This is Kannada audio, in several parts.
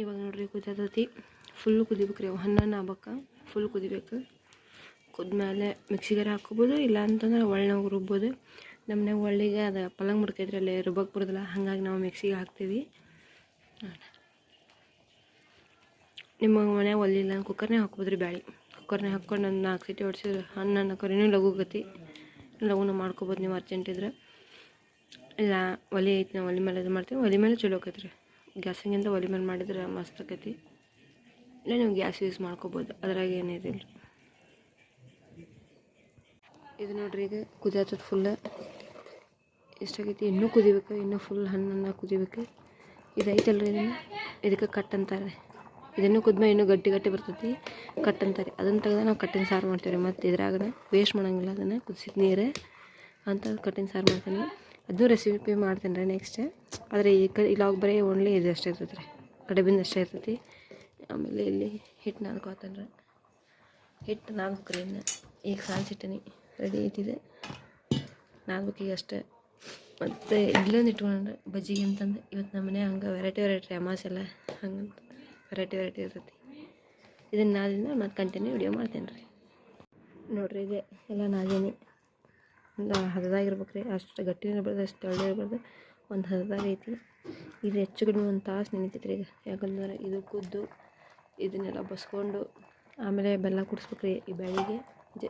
ಇವಾಗ ನೋಡ್ರಿ ಕುದಿತೈತಿ. ಫುಲ್ಲು ಕುದಿಬೇಕ್ರಿ, ಅವು ಹಣ್ಣನ್ನು ಆಗ್ಬೇಕು, ಫುಲ್ ಕುದಿಬೇಕು. ಕುದ್ಮೇಲೆ ಮಿಕ್ಸಿಗಾರ ಹಾಕ್ಕೋಬೋದು, ಇಲ್ಲ ಅಂತಂದ್ರೆ ಒಳ್ಳನಾಗ ರುಬ್ಬೋದು. ನಮ್ಮನ್ಯಾಗ ಒಳ್ಳಿಗೆ ಅದು ಪಲಂಗ್ ಮುಡ್ಕೈತ್ರಿ, ಅಲ್ಲಿ ರುಬ್ಬಕ್ಕೆ ಬರೋದಿಲ್ಲ, ಹಾಗಾಗಿ ನಾವು ಮಿಕ್ಸಿಗೆ ಹಾಕ್ತೀವಿ. ನಿಮ್ಮ ಮನ್ಯಾಗ ಒಲ್ಲಿಲ್ಲ ಕುಕ್ಕರ್ನಾಗ ಹಾಕ್ಬೋದ್ರಿ. ಬ್ಯಾಳಿ ಕುಕ್ಕರ್ನಾಗ ಹಾಕ್ಕೊಂಡು ಒಂದು 4 ಸೀಟಿ ಹೊಡ್ಸಿದ್ರೆ ಹಣ್ಣನ್ನು ಕರಿನೂ ಲಘುಗತಿ ಲಘುನ ಮಾಡ್ಕೊಬೋದು ನೀವು ಅರ್ಜೆಂಟ್ ಇದ್ರೆ. ಇಲ್ಲ ಒಲೆ ಐತಿ, ನಾವು ಒಲೆ ಮೇಲೆ ಇದು ಮಾಡ್ತೀವಿ. ಒಲೆ ಮೇಲೆ ಚಲೋ ಆಕೈತ್ರಿ, ಗ್ಯಾಸಿಗಿಂತ ಒಲೆ ಮೇಲೆ ಮಾಡಿದ್ರೆ ಮಸ್ತ್ ಆಕೈತಿ. ಇಲ್ಲ ನೀವು ಗ್ಯಾಸ್ ಯೂಸ್ ಮಾಡ್ಕೊಬೋದು, ಅದ್ರಾಗ ಏನಿದಿಲ್ಲ. ಇದು ನೋಡ್ರಿ ಈಗ ಕುದಿಯತ್ತದ ಫುಲ್. ಎಷ್ಟಾಗೈತಿ, ಇನ್ನೂ ಕುದಿಬೇಕು, ಇನ್ನೂ ಫುಲ್ ಹಣ್ಣನ್ನು ಕುದಿಬೇಕು. ಇದು ಐತಲ್ರಿ, ಇದಕ್ಕೆ ಕಟ್ ಅಂತಾರೆ. ಇದನ್ನು ಕುದ್ಮೇಲೆ ಇನ್ನೂ ಗಟ್ಟಿ ಗಟ್ಟಿ ಬರ್ತೈತಿ, ಕಟ್ ಅಂತಾರೆ. ಅದನ್ನು ತೆಗೆದು ನಾವು ಕಟ್ಟಿನ ಸಾರು ಮಾಡ್ತೀವಿ. ಮತ್ತು ಇದ್ರಾಗ ವೇಸ್ಟ್ ಮಾಡೋಂಗಿಲ್ಲ, ಅದನ್ನು ಕುದಿಸಿದ ನೀರು ಅಂತ ಕಟ್ಟಿನ ಸಾರು ಮಾಡ್ತೀನಿ. ಅದನ್ನೂ ರೆಸಿಪಿ ಮಾಡ್ತೀನಿ ರೀ ನೆಕ್ಸ್ಟ್. ಆದರೆ ಇವಾಗ ಬರೀ ಓನ್ಲಿ ಇದು ಅಷ್ಟೇ ಇರ್ತೈತೆ ರೀ, ಕಡಬಿಂದ ಅಷ್ಟೇ ಇರ್ತೈತಿ. ಆಮೇಲೆ ಇಲ್ಲಿ ಹಿಟ್ಟು ನಾದ್ಕೊತಾನೆ ರೀ, ಹಿಟ್ಟು ನಾದ್ಬೇಕ್ರಿ. ಇನ್ನು ಈಗ ಸಾಲ್ಸಿಟ್ಟಿನಿ, ರೆಡಿ ಐತಿದೆ, ನಾದ್ಬೇಕು ಈಗ ಅಷ್ಟೇ. ಮತ್ತು ಇಲ್ಲೊಂದು ಇಟ್ಕೊಂಡ್ರೆ ಬಜ್ಜಿಗೆ ಅಂತಂದು ಇವತ್ತು ನಮ್ಮ ಮನೆ ಹಂಗೆ ವೆರೈಟಿ ಅಮಾಸೆ ಎಲ್ಲ ಹಂಗಂತ ವೆರೈಟಿ ಇರ್ತೈತಿ. ಇದನ್ನು ನಾದಿಂದ ಮತ್ತು ಕಂಟಿನ್ಯೂ ವಿಡಿಯೋ ಮಾಡ್ತೇನೆ ರೀ. ನೋಡಿರಿ ಇದೆ ಎಲ್ಲ ನಾದೀನಿ, ಒಂದು ಹದದಾಗಿರ್ಬೇಕು ರೀ, ಅಷ್ಟು ಗಟ್ಟಿನೂ ಇರ್ಬಾರ್ದು, ಅಷ್ಟು ತೆಳ್ಳಗೆ ಇರ್ಬಾರ್ದು, ಒಂದು ಹದದಾಗ ಐತಿ. ಇದು ಹೆಚ್ಚು ಕಡಿಮೆ 1 ತಾಸು ನೆನಿತೈತೆ ರೀ ಈಗ. ಯಾಕಂದ್ರೆ ಇದು ಕುದ್ದು ಇದನ್ನೆಲ್ಲ ಬಸ್ಕೊಂಡು ಆಮೇಲೆ ಬೆಲ್ಲ ಕುಡಿಸ್ಬೇಕ್ರಿ. ಈ ಬ್ಯಾಳಿಗೆ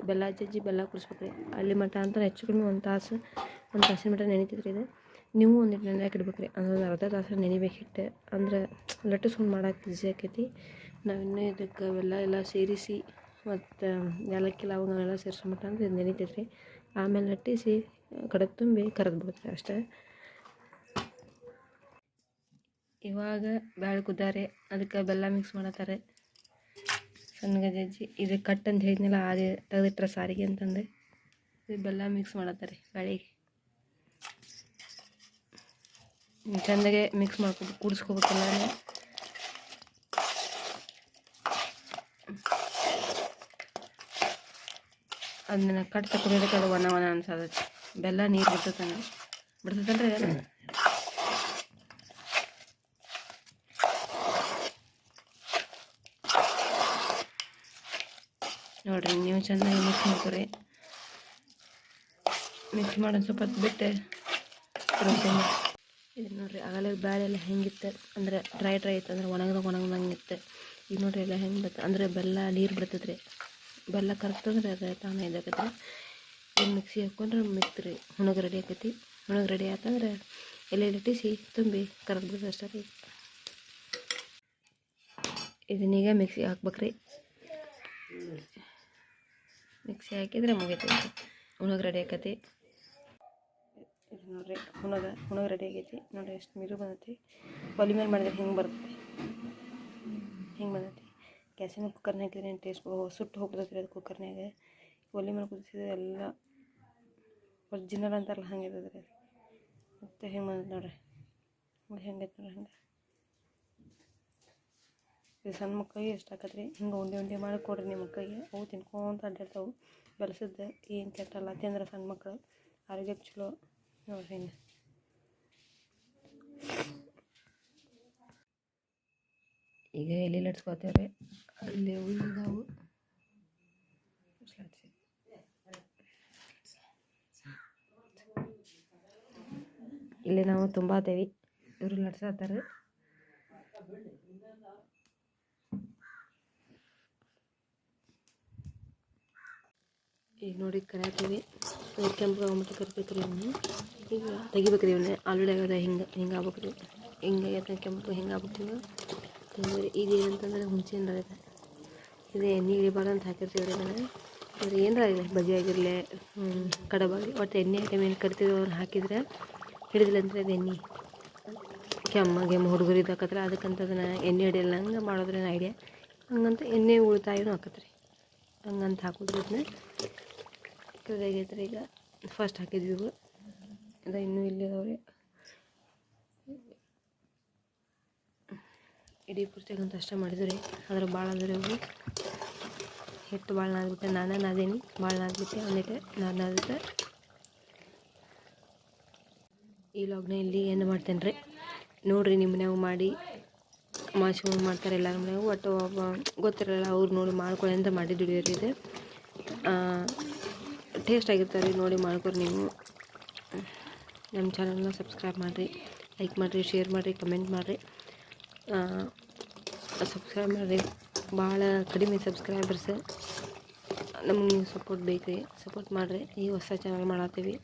ಬೆಲ್ಲ ಜಜ್ಜಿ ಬೆಲ್ಲ ಕುಡಿಸ್ಬೇಕ್ರಿ. ಅಲ್ಲಿ ಮಟ್ಟ ಅಂತ ಹೆಚ್ಚು ಕಡಿಮೆ 1 ತಾಸಿನ ಮಟ್ಟ ನೆನಿತೈತೆ ರೀ ಇದು. ನೀವು ಒಂದಿಟ್ಟು ನೆನೆಯಕ್ಕೆ ಇಡ್ಬೇಕ್ರಿ, ಅಂದ್ರೆ ಒಂದು ಅರ್ಧ ತಾಸು ನೆನಿಬೇಕು ಹಿಟ್ಟು. ಅಂದ್ರೆ ಲಟ್ಟಿಸ್ಕೊಂಡು ಮಾಡೋಕೆ ಈಸಿ ಆಕೈತಿ. ನಾವು ಇನ್ನೂ ಇದಕ್ಕೆ ಎಲ್ಲ ಸೇರಿಸಿ ಮತ್ತು ಏಲಕ್ಕಿ ಲವಂಗನೆಲ್ಲ ಸೇರಿಸೋ ಮಟ್ಟ ಅಂದ್ರೆ ಇದು ನೆನಿತೈತೆ ರೀ. ಆಮೇಲೆ ಲಟ್ಟಿಸಿ ಕಡಕ್ ತುಂಬಿ ಕರೆದು ಬಿಡುತ್ತೆ ಅಷ್ಟೇ. ಇವಾಗ ಬ್ಯಾಳೆ ಕುದ್ದಾರೆ, ಅದಕ್ಕೆ ಬೆಲ್ಲ ಮಿಕ್ಸ್ ಮಾಡತ್ತಾರೆ ಸಣ್ಣಗೆ ಜಜ್ಜಿ. ಇದು ಕಟ್ ಅಂತ ಹೇಳಿದ್ನೆಲ್ಲ ಅದೇ ತೆಗೆದಿಟ್ರೆ ಸಾರಿಗೆ ಅಂತಂದು ಇದು ಬೆಲ್ಲ ಮಿಕ್ಸ್ ಮಾಡತ್ತಾರೆ ಬ್ಯಾಳಿಗೆ. ಚೆಂದಾಗೆ ಮಿಕ್ಸ್ ಮಾಡ್ಕೊಬೇಕು, ಕೂಡಿಸ್ಕೋಬೇಕಲ್ಲ. ಅದನ್ನ ಕಟ್ ತಗೊಂಡಿದ್ದಕ್ಕೆ ಅದು ಒಣ ಅನ್ಸದೈತಿ. ಬೆಲ್ಲ ನೀರು ಬಿಡ್ತೈತಲ್ರಿ ಅದೆಲ್ಲ. ನೋಡಿರಿ ನೀವು ಚೆನ್ನಾಗಿ ಮಿಕ್ಸ್ ಮಾಡ್ಕೊರಿ. ಮಿಕ್ಸ್ ಮಾಡೋದು ಸ್ವಲ್ಪ ಹೊತ್ತು ಬಿಟ್ಟು ಇದು ನೋಡಿರಿ. ಆಗಲೇ ಬ್ಯಾಳೆ ಎಲ್ಲ ಹೆಂಗಿತ್ತು ಅಂದ್ರೆ ಡ್ರೈ ಇತ್ತು, ಅಂದ್ರೆ ಒಣಗ್ದಂಗೆ ಇತ್ತು. ಈಗ ನೋಡಿರಿ ಎಲ್ಲ ಹೆಂಗೆ ಬರ್ತದೆ ಅಂದ್ರೆ ಬೆಲ್ಲ ನೀರು ಬಿಡ್ತೈತೆ ರೀ. ಬೆಲ್ಲ ಕರಗ್ತಂದ್ರೆ ಅದು ತಾನೇ ಇದಾಕೈತೆ ರೀ. ಈಗ ಮಿಕ್ಸಿ ಹಾಕ್ಕೊಂಡ್ರೆ ಮಿಕ್ತ್ರಿ ಹುಣಗ ರೆಡಿ ಆಕೈತಿ. ಹುಣಗ ರೆಡಿ ಆತಂದ್ರೆ ಎಲೆ ಲಟ್ಟಿಸಿ ತುಂಬಿ ಕರಗ್ ಬಿಡ್ತದೆ ಅಷ್ಟೇ ರೀ. ಇದನ್ನೀಗ ಮಿಕ್ಸಿ ಹಾಕ್ಬೇಕ್ರಿ. ಮಿಕ್ಸಿ ಹಾಕಿದರೆ ಮುಗಿತೈತಿ, ಹುಣಗ ರೆಡಿ ಆಕೈತಿ. ಇದು ನೋಡಿರಿ ಹುಣಗ ರೆಡಿ ಆಗೈತಿ. ನೋಡಿರಿ ಎಷ್ಟು ನೀರು ಬಂದೈತಿ. ಒಲೆ ಮೇಲೆ ಮಾಡಿದ್ರೆ ಹಿಂಗೆ ಬರ್ತೈತಿ, ಹಿಂಗೆ ಬಂದೈತಿ. ಗ್ಯಾಸಿನ ಕುಕ್ಕರ್ನಾಗ ಹಾಕಿದ್ರೆ ಏನು ಟೇಸ್ಟ್ ಸುಟ್ಟು ಹೋಗ್ತೈತಿ ರೀ ಅದು ಕುಕ್ಕರ್ನಾಗ. ಒಲೆ ಮೇಲೆ ಕುದಿಸಿದ್ರೆ ಎಲ್ಲ ಒರ್ಜಿನಲ್ ಅಂತಾರಲ್ಲ ಹಂಗೆ ಇರ್ತದೆ ರೀ. ಮತ್ತು ಹೆಂಗೆ ಬಂದೈತೆ ನೋಡಿರಿ, ಹೆಂಗೈತೆ ನೋಡಿರಿ. ಹಂಗೆ ಇದು ಸಣ್ಣ ಮಕ್ಕಳಿಗೆ ಎಷ್ಟು ಆಕತ್ರಿ. ಹಿಂಗೆ ಉಂಡೆ ಮಾಡಿ ಕೊಡ್ರಿ ನಿಮ್ಮ ಮಕ್ಕಳಿಗೆ, ಅವು ತಿನ್ಕೊಂತ ಅಡ್ಡಾಡ್ತಾವೆ. ಬೆಳೆಸಿದ್ದೆ ಏನು ಕೆಟ್ಟಲ್ಲ ತಿಂದ್ರೆ ಸಣ್ಣ ಮಕ್ಕಳು ಆರೋಗ್ಯಕ್ಕೆ ಚಲೋ. ನೋಡಿರಿ ಹಿಂಗೆ ಈಗ ಎಲೆ ಲಟ್ಸ್ಕೊತೇವ್ರಿ. ಅಲ್ಲಿ ಉಳಿದಾವು ಇಲ್ಲಿ ನಾವು ತುಂಬಾತೇವಿ, ಇವರು ಲಟ್ಸಾತಾರೆ. ಈಗ ನೋಡಿ ಕರಿಯಾತೀವಿ. ಕೆಂಪು ಆಗೋಮಟ್ಟ ಕರಿಬೇಕ್ರಿ. ಇವನ್ನ ಈಗ ತೆಗಿಬೇಕ್ರಿ. ಇವನ್ನ ಆಲ್ರೆಡಿ ಆಗದ ಹಿಂಗೆ ಆಗ್ಬೇಕ್ರಿ. ಹಿಂಗೆ ಕೆಂಪು ಹಿಂಗೆ ಆಗ್ಬೇಕು. ಈಗ ಏನಂತಂದ್ರೆ ಹುಣಸೆಹಣ್ಣು ಇದೆ, ಇದು ಎಣ್ಣೆ ಇಳಿಬಾರ್ದು ಅಂತ ಹಾಕಿರ್ತೀವಿ ರೀ. ಇದನ್ನು ಅಂದರೆ ಏನಾರ ಆಗಿಲ್ಲ, ಬಜ್ಜಿ ಆಗಿರಲಿ ಕಡಬಾಗಲಿ, ಒಟ್ಟು ಎಣ್ಣೆ ಐಟಮ್ ಏನು ಕರಿತೀವಿ ಅವ್ರು ಹಾಕಿದ್ರೆ ಹಿಡಿದಿಲ್ಲ ಅಂದರೆ ಅದು ಎಣ್ಣೆ ಕೆಮ್ಮ ಹುಡುಗರು ಇದಾಕತ್ರ. ಅದಕ್ಕಂತ ಅದನ್ನು ಎಣ್ಣೆ ಹಿಡಿಯಲ್ಲ ಹಂಗೆ ಮಾಡೋದ್ರೇನು ಐಡಿಯಾ. ಹಂಗಂತ ಎಣ್ಣೆ ಉಳಿತಾಯೂ ಹಾಕತ್ರಿ, ಹಂಗಂತ ಹಾಕೋದ್ರಿ. ಇದನ್ನ ಕರಿಯಾಗೈತ್ರಿ. ಈಗ ಫಸ್ಟ್ ಹಾಕಿದ್ವಿ ಇವು, ಅದು ಇನ್ನೂ ಇಲ್ಲಿ ಅದಾವ್ರಿ. ಇಡೀ ಪೂರ್ತಿಗಂತ ಅಷ್ಟೇ ಮಾಡಿದ್ವಿ ರೀ. ಅದ್ರ ಭಾಳ ಅಂದ್ರೆ ಅವು ಹಿಟ್ಟು ಭಾಳ ನಾದ್ಬಿಟ್ಟೆ, ನಾನೇ ನಾದೀನಿ, ಭಾಳ ನಾದ್ಬಿಟ್ಟೆ. ಒಂದಿಟ್ಟು ನಾದಿಟ್ಟು ಈ ಲಾಗ್ನ ಇಲ್ಲಿ ಏನು ಮಾಡ್ತೇನೆ ರೀ. ನೋಡಿರಿ ನಿಮ್ಮ ಮನ್ಯಾಗ ಮಾಡಿ ಅಮಾವಾಸ್ಯೆ ಮಾಡ್ತಾರೆ ಎಲ್ಲರ ಮನೆಗೂ. ಒಟ್ಟು ಗೊತ್ತಿರಲ್ಲ ಅವ್ರು ನೋಡಿ ಮಾಡ್ಕೊಳ್ಳಿ ಅಂತ ಮಾಡಿದ್ದು ವಿಡಿಯೋ ರೀ ಇದು. ಟೇಸ್ಟ್ ಆಗಿರ್ತಾರೆ, ನೋಡಿ ಮಾಡ್ಕೊರಿ ನೀವು. ನಮ್ಮ ಚಾನಲ್ನ ಸಬ್ಸ್ಕ್ರೈಬ್ ಮಾಡಿರಿ, ಲೈಕ್ ಮಾಡಿರಿ, ಶೇರ್ ಮಾಡಿರಿ, ಕಮೆಂಟ್ ಮಾಡಿರಿ, ಸಬ್ಸ್ಕ್ರೈಬ್ ಮಾಡಿರಿ. ಭಾಳ ಕಡಿಮೆ ಸಬ್ಸ್ಕ್ರೈಬರ್ಸ್, ನಮಗೆ ನೀವು ಸಪೋರ್ಟ್ ಬೇಕು ರೀ, ಸಪೋರ್ಟ್ ಮಾಡಿರಿ. ಈ ಹೊಸ ಚಾನಲ್ ಮಾಡತ್ತೀವಿ.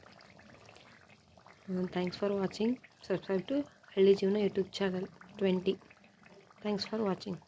Thanks for watching. Subscribe to Halli Jeevana YouTube channel 20. Thanks for watching.